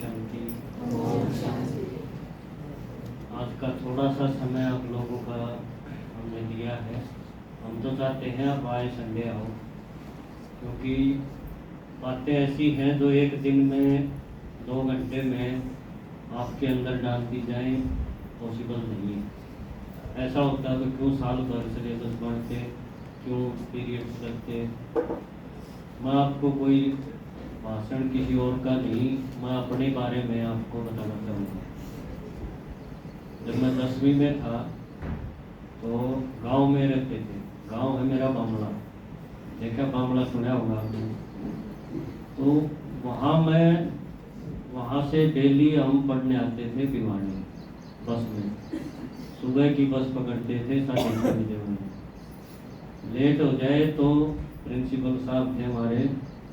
शांति। आज का थोड़ा सा समय आप लोगों का हमने दिया है। हम तो चाहते हैं आप आए, संडे आओ, क्योंकि बातें ऐसी हैं जो एक दिन में 2 घंटे में आपके अंदर डाल दी जाए, पॉसिबल नहीं है। ऐसा होता तो क्यों साल भर सिलेबस बढ़ते, क्यों पीरियड्स लगते। मैं आपको कोई भाषण किसी और का नहीं, मैं अपने बारे में आपको बताना चाहूँगा। जब मैं 10वीं में था तो गांव में रहते थे। गांव है मेरा बामला, देखा बामला सुना होगा आपने। तो वहाँ से डेली हम पढ़ने आते थे भिवानी बस में। सुबह की बस पकड़ते थे 6:30 बजे में। लेट हो जाए तो प्रिंसिपल साहब थे हमारे,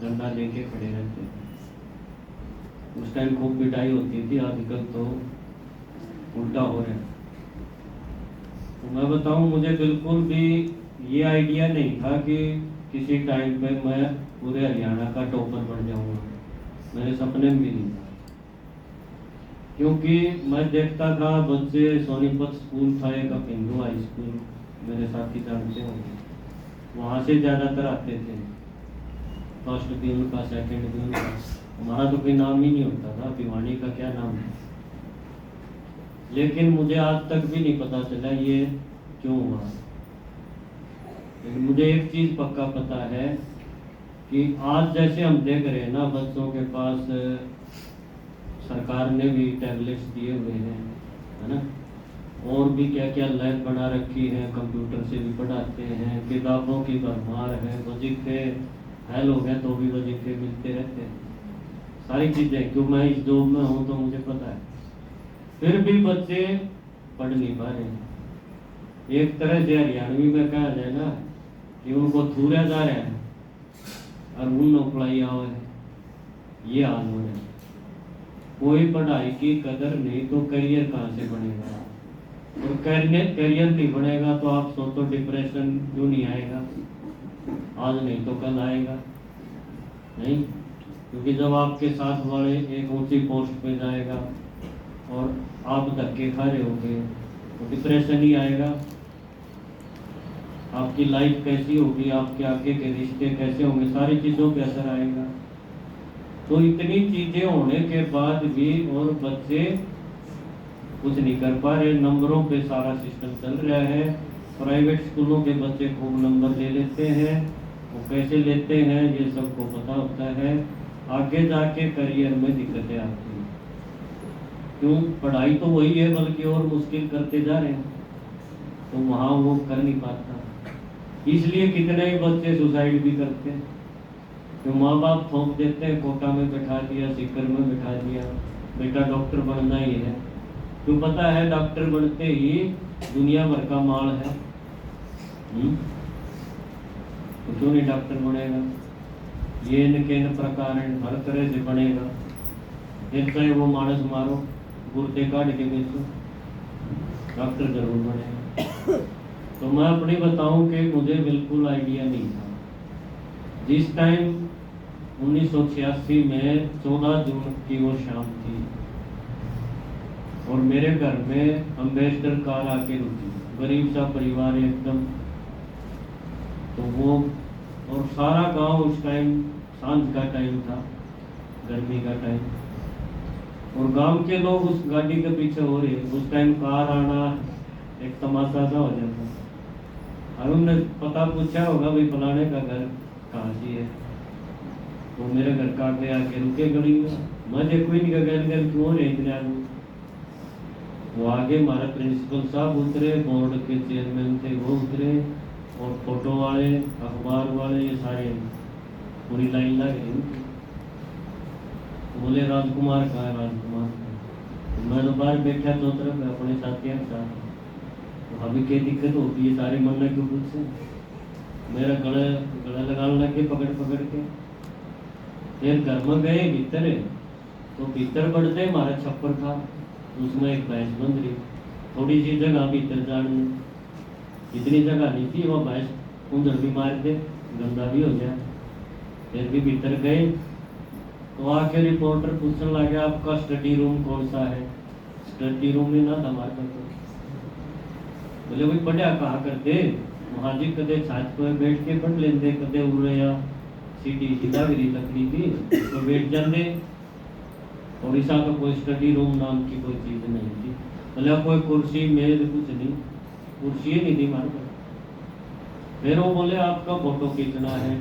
डंडा लेके खड़े रहते थे। उस टाइम खूब पिटाई होती थी, आजकल तो उल्टा हो रहा है। तो मैं बताऊं, मुझे बिल्कुल भी ये आइडिया नहीं था कि किसी टाइम पे मैं पूरे हरियाणा का टॉपर बन जाऊंगा। मेरे सपने में भी नहीं था, क्योंकि मैं देखता था बच्चे, सोनीपत स्कूल था एक, हिंदू हाई स्कूल, मेरे साथी जानते होंगे, वहाँ से ज़्यादातर आते थे। फर्स्ट भी उनका, सेकंड भी उनका। हमारा तो कोई नाम ही नहीं होता था, भिवानी का क्या नाम है। लेकिन मुझे आज तक भी नहीं पता चला ये क्यों हुआ। लेकिन मुझे एक चीज़ पक्का पता है कि आज जैसे हम देख रहे हैं ना, बच्चों के पास सरकार ने भी टैबलेट्स दिए हुए हैं, है ना, और भी क्या क्या लैब बना रखी है, कंप्यूटर से भी पढ़ाते हैं, किताबों की भरमार है, वजीफे फेल हो गए तो भी वजीफे मिलते रहते हैं, सारी चीज़ें। क्यों, मैं इस जॉब में हूँ तो मुझे पता है। फिर भी बच्चे पढ़ नहीं पा रहे हैं। एक तरह से हरियाणवी में कहा जाए ना कि उनको थूरा जा रहा है और उन नौकरी आओ है, ये हाल हो रहा है। कोई पढ़ाई की कदर नहीं तो करियर कहाँ से बनेगा, और करियर नहीं बनेगा तो आप सोचो डिप्रेशन क्यों नहीं आएगा। आज नहीं तो कल आएगा, नहीं? क्योंकि जब आपके साथ वाले एक ऊंची पोस्ट पे जाएगा और आप धक्के खा रहे होंगे तो डिप्रेशन ही आएगा। आपकी लाइफ कैसी होगी, आपके आगे के रिश्ते कैसे होंगे, सारी चीज़ों पे असर आएगा। तो इतनी चीज़ें होने के बाद भी और बच्चे कुछ नहीं कर पा रहे। नंबरों पे सारा सिस्टम चल रहा है। प्राइवेट स्कूलों के बच्चे खूब नंबर ले लेते हैं, वो कैसे लेते हैं ये सबको पता होता है। आगे जाके करियर में दिक्कतें आती हैं। क्यों, पढ़ाई तो वही है बल्कि और मुश्किल करते जा रहे हैं, तो वहाँ वो कर नहीं पाता। इसलिए कितने ही बच्चे सुसाइड भी करते हैं। तो माँ बाप थोप देते हैं, कोटा में बैठा दिया, सीकर में बैठा दिया, बेटा डॉक्टर बनना ही है। तो पता है डॉक्टर बनते ही दुनिया भर का माल है। तो क्यों नहीं डॉक्टर बनेगा? ये न प्रकार हर तरह से बनेगा। फिर चाहे वो मानस मारो, गुर्दे काट के बेचो, डॉक्टर जरूर बनेगा। तो मैं अपनी बताऊं कि मुझे बिल्कुल आइडिया नहीं था। जिस टाइम 1986 में 14 जून की वो शाम थी और मेरे घर में अम्बेसडर कार आके रुकी, गरीब सा परिवार एकदम। तो वो और सारा गांव, उस टाइम सांझ का टाइम था, गर्मी का टाइम, और गांव के लोग उस गाड़ी के पीछे हो रहे। उस टाइम कार आना एक तमाशा सा हो जाता। और उन्होंने पता पूछा होगा भाई फलाने का घर कहाँ से है, तो मेरे घर का आगे आके रुके गली में। मैं कोई नहीं गल क्यों रहे इतने आदमी। वो आगे हमारा प्रिंसिपल साहब उतरे, बोर्ड के चेयरमैन थे वो उतरे, और फोटो वाले, अखबार वाले, ये सारे पूरी लाइन लग रही। बोले राजकुमार कहाँ है, राजकुमार। तो मैं तो बाहर बैठा तो तरफ अपने साथियों के साथ। तो अभी क्या दिक्कत होती है, सारे मरना क्यों पूछते। मेरा गला लगाने लगे पकड़ के। फिर घर में गए भीतर, तो भीतर बढ़ते हमारा छप्पर था, उसमें एक भैंस बंध रही। थोड़ी सी जगह भीतर जाने, इतनी जगह नहीं थी, वह भैंस उधर भी मार दे, गंदा भी हो गया। फिर भी भीतर गए तो आके रिपोर्टर पूछने लगे आपका स्टडी रूम कौन सा है? स्टडी रूम में ना था हमारे को। बोले भाई पढ़िया कहाँ करते? महाजी कदे छात पर बैठ के पढ़ लेंदे, कदे उड़े या सीधी सीधा गिरी लकड़ी की तो बैठ जाते। उड़ीसा का कोई स्टडी रूम नाम की कोई चीज नहीं थी। बोले कोई कुर्सी मेज कुछ नहीं, कुर्सी ही नहीं थी हमारे पास। फिर वो बोले आपका फोटो खींचना है।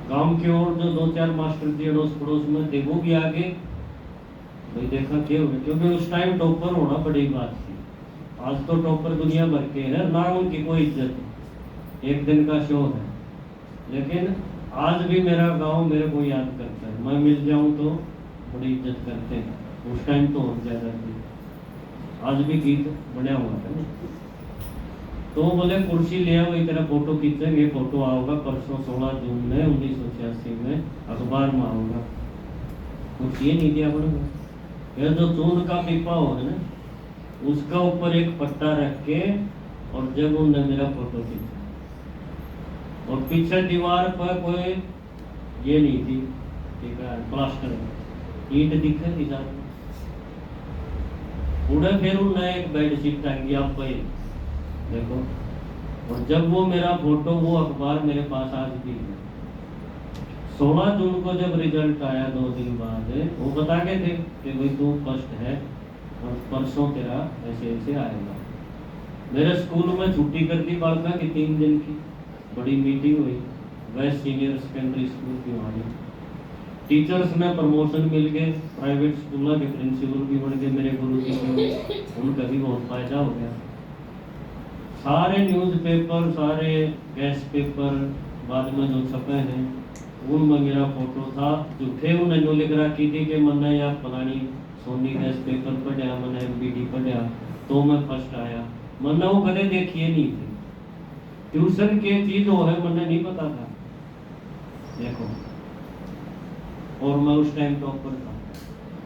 गांव की ओर जो 2-4 मास्टर थे अड़ोस पड़ोस में थे वो भी आगे। भाई देखा क्या हो गया, क्योंकि उस टाइम टॉपर होना बड़ी बात थी। आज तो टॉपर दुनिया भर के हैं ना, उनकी कोई इज्जत नहीं, एक दिन का शो है। लेकिन आज भी मेरा गांव मेरे को याद करता है, मैं मिल जाऊं तो बड़ी इज्जत करते हैं। उस टाइम तो और ज्यादा थी, आज भी गीत बढ़िया हुआ था ना। तो बोले कुर्सी ले आओ, तेरा फोटो खींचेंगे। फोटो आओगा परसों 16 जून में 1986 में अखबार में आऊंगा। कुछ ये नहीं दिया पड़ेगा। यह जो चून का पीपा हो है ना, उसका ऊपर एक पट्टा रख के और जब उन्होंने मेरा फोटो खींचा। और पीछे दीवार पर कोई ये नहीं थी, ठीक है, प्लास्टर ईंट दिखे थी साथ उड़े। फिर उन्होंने एक बेडशीट टांगी आप पे देखो। और जब वो मेरा फोटो वो अखबार मेरे पास आज भी है। 16 जून को जब रिजल्ट आया 2 दिन बाद, वो बता के थे कि भाई तू फर्स्ट है और परसों तेरा ऐसे ऐसे आएगा। मेरे स्कूल में छुट्टी कर दी बालका की 3 दिन की। बड़ी मीटिंग हुई वेस्ट सीनियर सेकेंडरी स्कूल की। वहाँ टीचर्स में प्रमोशन मिल गए, प्राइवेट स्कूल के प्रिंसिपल भी बन गए मेरे गुरु जी के, उनका भी बहुत फायदा हो गया। सारे न्यूज़पेपर, सारे गैस पेपर बाद में जो छपे हैं उनमें मेरा फोटो था। झूठे उन्होंने लिख रखी थी कि मैंने या फलानी सोनी गैस पेपर पढ़ा, मैंने MBD पढ़ा तो मैं फर्स्ट आया। मैंने वो कदे देखिए नहीं थी। ट्यूशन के चीज वो है मैंने नहीं पता था देखो। और मैं उस टाइम टॉपर था,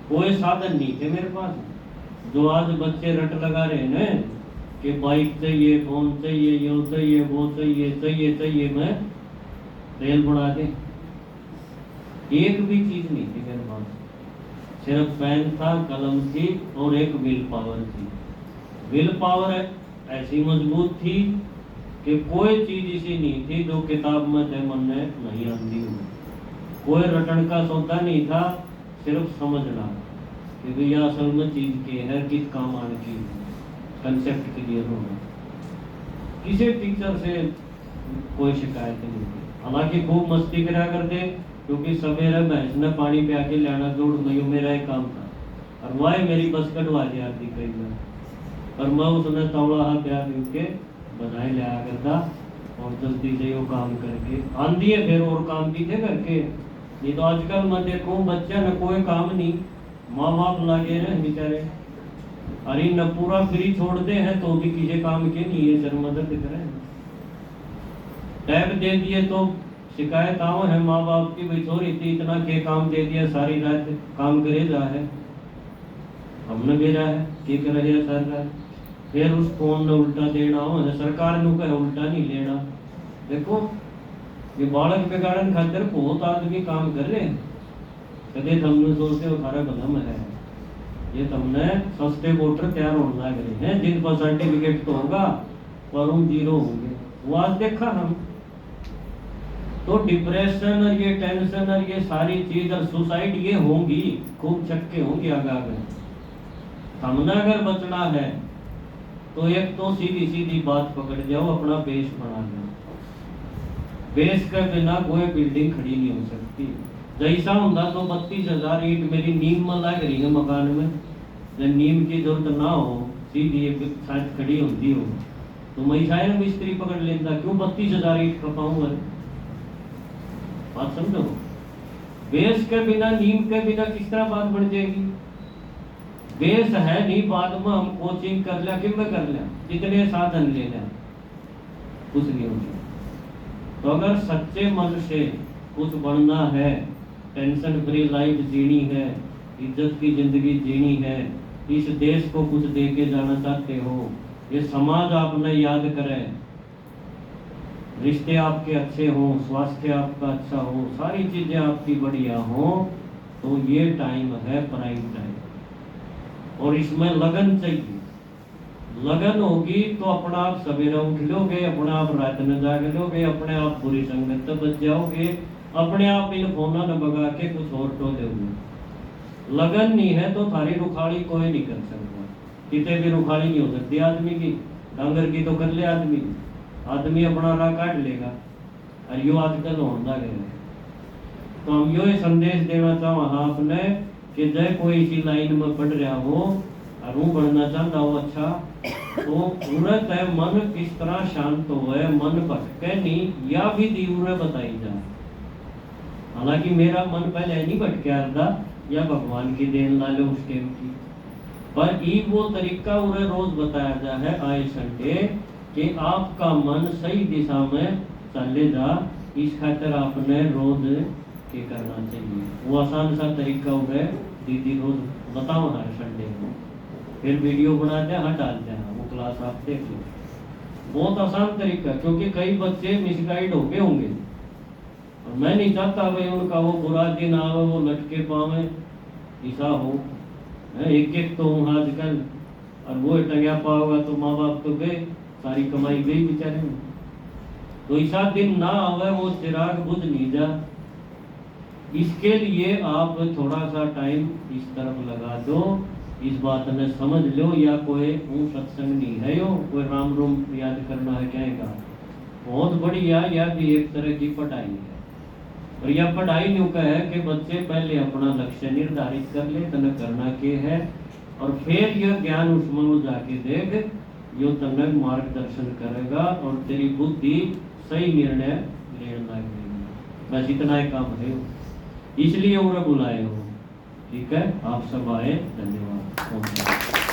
कोई साधन नहीं थे मेरे पास। जो आज बच्चे रट लगा रहे हैं कि बाइक चाहिए, फोन चाहिए, ये चाहिए, वो चाहिए, चाहिए, मैं रेल बना दे। एक भी चीज नहीं थी मेरे पास, सिर्फ पेन था, कलम थी और एक विल पावर थी। विल पावर ऐसी मजबूत थी कि कोई चीज ऐसी नहीं थी जो किताब में थे मन में नहीं आती हुई। कोई रटन का सौदा नहीं था, सिर्फ समझना कि भैया असल में चीज के है, किस काम आने की, कंसेप्ट क्लियर होना। किसी टीचर से कोई शिकायत नहीं थी। हालांकि खूब मस्ती करा करते, क्योंकि सवेरे भैंस ने पानी पिया के लाना जोड़ नहीं मेरा एक काम था। और वह मेरी बस कटवा दी आती कई बार, पर मैं उसने तवड़ा हाथ प्यार के बधाई लिया करता और जल्दी से वो काम करके आंधी है। फिर और काम भी थे करके। नहीं तो आजकल मैं देखूं बच्चा न कोई काम नहीं, माँ बाप लगे रहे बेचारे। अरे न पूरा फ्री छोड़ते हैं तो भी किसी काम के नहीं है, सर मदद करें। टैब दे दिए तो शिकायत आओ है माँ बाप की, भाई छोरी थी इतना के काम दे दिया, सारी रात काम करे जा है, हमने भेजा है कि कर रहे हैं सर रात। फिर उस फोन ने उल्टा देना हो, सरकार ने कहे उल्टा नहीं लेना। देखो ये बालक बिगाड़न खातिर बहुत आदमी काम कर रहे हैं। कदे तुमने सोचते हो खारा बदम है, ये तुमने सस्ते वोटर तैयार होने लग रहे हैं जिन पर सर्टिफिकेट तो होगा पर उन 0 होंगे। वो आज देखा हम तो डिप्रेशन और ये टेंशन और ये सारी चीज और सुसाइड ये होंगी, खूब चक्के होंगे आगे। हमने अगर बचना है तो एक तो सीधी सीधी बात पकड़ जाओ, अपना बेस बना लो। बेस के बिना कोई बिल्डिंग खड़ी नहीं हो सकती। जैसा होता तो 32,000 ईंट मेरी नीम में लग रही है मकान में, जब नीम की जरूरत ना हो, सीधी एक छत खड़ी होती हो तो मैं शायद मिस्त्री पकड़ लेता। क्यों 32,000 ईंट खपाऊंगा? बात समझो। बेस के बिना, नीम के बिना किस तरह बात बढ़ जाएगी? बेस है नहीं, बाद में हम कोचिंग कर लिया कि मैं कर लिया, जितने साधन ले लिया, कुछ नहीं होगा। तो अगर सच्चे मन से कुछ बनना है, टेंशन फ्री लाइफ जीनी है, इज्जत की जिंदगी जीनी है, इस देश को कुछ दे के जाना चाहते हो, ये समाज आपने याद करे रिश्ते आपके अच्छे हों, स्वास्थ्य आपका अच्छा हो, सारी चीज़ें आपकी बढ़िया हों, तो ये टाइम है प्राइम टाइम। और इसमें लगन चाहिए। लगन होगी तो अपना आप सवेरा उठ लोगे, अपने आप रात में जाग लोगे, अपने आप बुरी संगत से बच जाओगे, अपने आप इन फोना न भगा के कुछ और तो दोगे। लगन नहीं है तो थारी रुखाड़ी कोई नहीं कर सकता। कितने भी रुखाड़ी नहीं हो सकती आदमी की, डांगर की तो कर ले आदमी, आदमी अपना राह काट लेगा। और यो आजकल होता गया। तो हम यो संदेश देना चाहो आपने कि जय कोई इसी लाइन में पढ़ रहा हो और वो बढ़ना चाहता हो अच्छा, तो उन्हें तय मन किस तरह शांत हो, मन भटके नहीं, या विधि उन्हें बताई जाए। हालांकि मेरा मन पहले नहीं भटका था, या भगवान की देन ला लो उस टाइम की, पर ये वो तरीका उन्हें रोज बताया जा है आए संडे कि आपका मन सही दिशा में चले जा। इस खातिर आपने रोज के करना चाहिए। वो आसान सा तरीका उन्हें दीदी रोज बताओ हर संडे को, फिर वीडियो बनाते हैं डालते हैं, वो क्लास आप देख लो। बहुत आसान तरीका, क्योंकि कई बच्चे मिसगाइड हो गए होंगे और मैं नहीं चाहता भाई उनका वो बुरा दिन आवे, वो लटके पावे, ऐसा हो। एक एक तो हूँ आजकल, और वो टंगा पाओगा तो माँ बाप तो गए, सारी कमाई गई बेचारे में। तो ऐसा दिन ना आवे, वो चिराग बुझ नहीं जा। इसके लिए आप थोड़ा सा टाइम इस तरफ लगा दो, इस बात में समझ लो। या कोई वो सत्संग नहीं है, यो कोई राम रोम याद करना है क्या का, बहुत बढ़िया, या भी एक तरह की पढ़ाई है। और यह पढ़ाई न्यू का है कि बच्चे पहले अपना लक्ष्य निर्धारित कर ले, तने करना के है, और फिर यह ज्ञान उसमें जाके देख, यो तने मार्गदर्शन करेगा और तेरी बुद्धि सही निर्णय लेने लगेगी। बस इतना ही काम है, इसलिए उन्हें बुलाए हो। ठीक है, आप सब आए, धन्यवाद।